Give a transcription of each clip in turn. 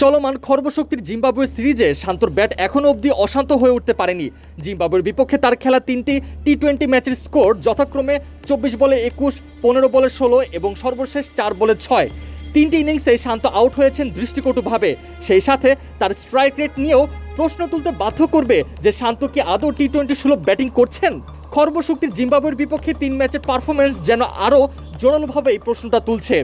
চলমান খর্বশক্তির জিম্বাবুয়ে সিরিজে শান্তর ব্যাট এখনও অবধি অশান্ত হয়ে উঠতে পারেনি। জিম্বাবুয়ের বিপক্ষে তার খেলা 3টি টি-20 ম্যাচের স্কোর যথাক্রমে 24 বলে 21, 15 বলে 16 এবং সর্বশেষ 4 বলে 6। 3টি ইনিংসে শান্ত আউট হয়েছেন দৃষ্টিকটুভাবে। সেই সাথে তার স্ট্রাইক রেট নিয়েও প্রশ্ন তুলতে বাধ্য করবে যে শান্ত কি আদৌ টি-20 সুলভ ব্যাটিং করছেন। খর্বশক্তির জিম্বাবুয়ের বিপক্ষে 3 ম্যাচের পারফরমেন্স যেন আরও জোরালোভাবে এই প্রশ্নটা তুলছে।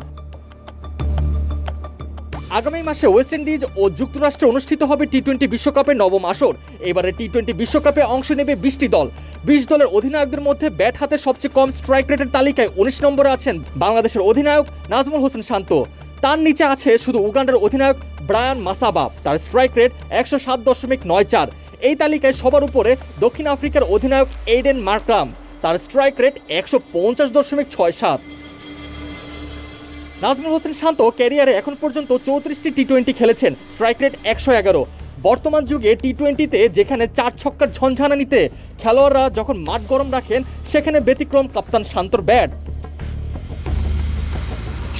আগামী মাসে ওয়েস্ট ইন্ডিজ ও যুক্তরাষ্ট্রে অনুষ্ঠিত হবে টি-20 বিশ্বকাপের নবম আসর। এবারে টি-20 বিশ্বকাপে অংশ নেবে 20টি দল। 20 দলের অধিনায়কদের মধ্যে ব্যাট হাতে সবচেয়ে কম স্ট্রাইক রেটের তালিকায় 19 নম্বরে আছেন বাংলাদেশের অধিনায়ক নাজমুল হোসেন শান্ত। তার নিচে আছে শুধু উগান্ডার অধিনায়ক ব্রায়ান মাসাবা, তার স্ট্রাইক রেট 107.94। এই তালিকায় সবার উপরে দক্ষিণ আফ্রিকার অধিনায়ক এইডেন মার্করাম, তার স্ট্রাইক রেট 150.67। নাজমুল হোসেন শান্ত ক্যারিয়ারে এখন পর্যন্ত 34টি টি-20 খেলেছেন, স্ট্রাইক রেট 111। বর্তমান যুগে টি-20তে যেখানে 4 ছক্কার ঝঞ্ঝানানিতে খেলোয়াড়রা যখন মাঠ গরম রাখেন, সেখানে ব্যতিক্রম কাপ্তান শান্তর ব্যাট।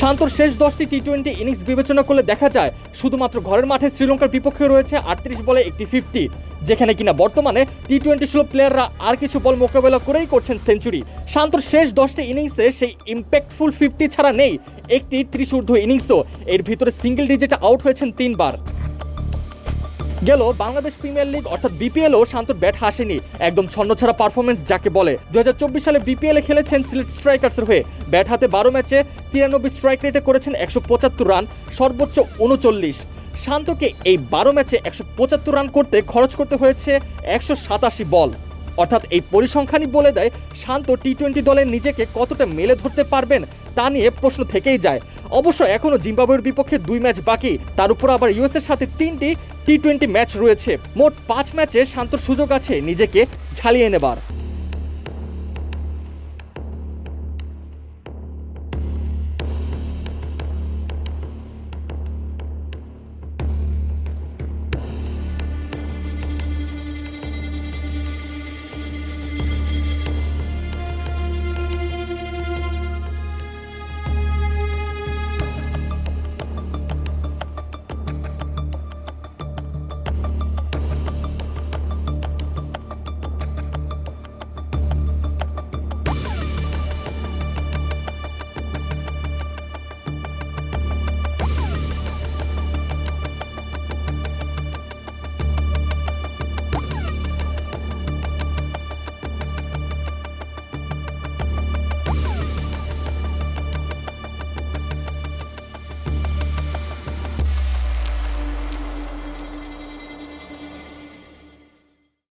শান্তর শেষ 10টি টি-20 ইনিংস বিবেচনা করলে দেখা যায় শুধুমাত্র ঘরের মাঠে শ্রীলঙ্কার বিপক্ষে রয়েছে 38 বলে একটি 50, যেখানে কিনা বর্তমানে টি-20 সুলভ প্লেয়াররা আর কিছু বল মোকাবেলা করেই করছেন সেঞ্চুরি। শান্তর শেষ 10টি ইনিংসে সেই ইম্প্যাক্টফুল 50 ছাড়া নেই একটি 30 ঊর্ধ্ব ইনিংসও। এর ভিতরে সিঙ্গেল ডিজিটে আউট হয়েছেন 3 বার। গেল বাংলাদেশ প্রিমিয়ার লিগ অর্থাৎ বিপিএলও শান্তর ব্যাট হাসেনি, একদম ছন্নছাড়া পারফরমেন্স যাকে বলে। 2024 সালে বিপিএলে খেলেছেন সিলেট স্ট্রাইকার্সের হয়ে। ব্যাট হাতে 12 ম্যাচে 93 স্ট্রাইক রেটে করেছেন 175 রান, সর্বোচ্চ 39। শান্তকে এই 12 ম্যাচে 175 রান করতে খরচ করতে হয়েছে 187 বল। অর্থাৎ এই পরিসংখ্যানই বলে দেয় শান্ত টি-20 দলে নিজেকে কতটা মেলে ধরতে পারবেন তা নিয়ে প্রশ্ন থেকেই যায়। অবশ্য এখনও জিম্বাবুয়ের বিপক্ষে 2 ম্যাচ বাকি, তার উপর আবার ইউএসের সাথে 3টি টি-20 ম্যাচ রয়েছে। মোট 5 ম্যাচে শান্তর সুযোগ আছে নিজেকে ঝালিয়ে নেবার।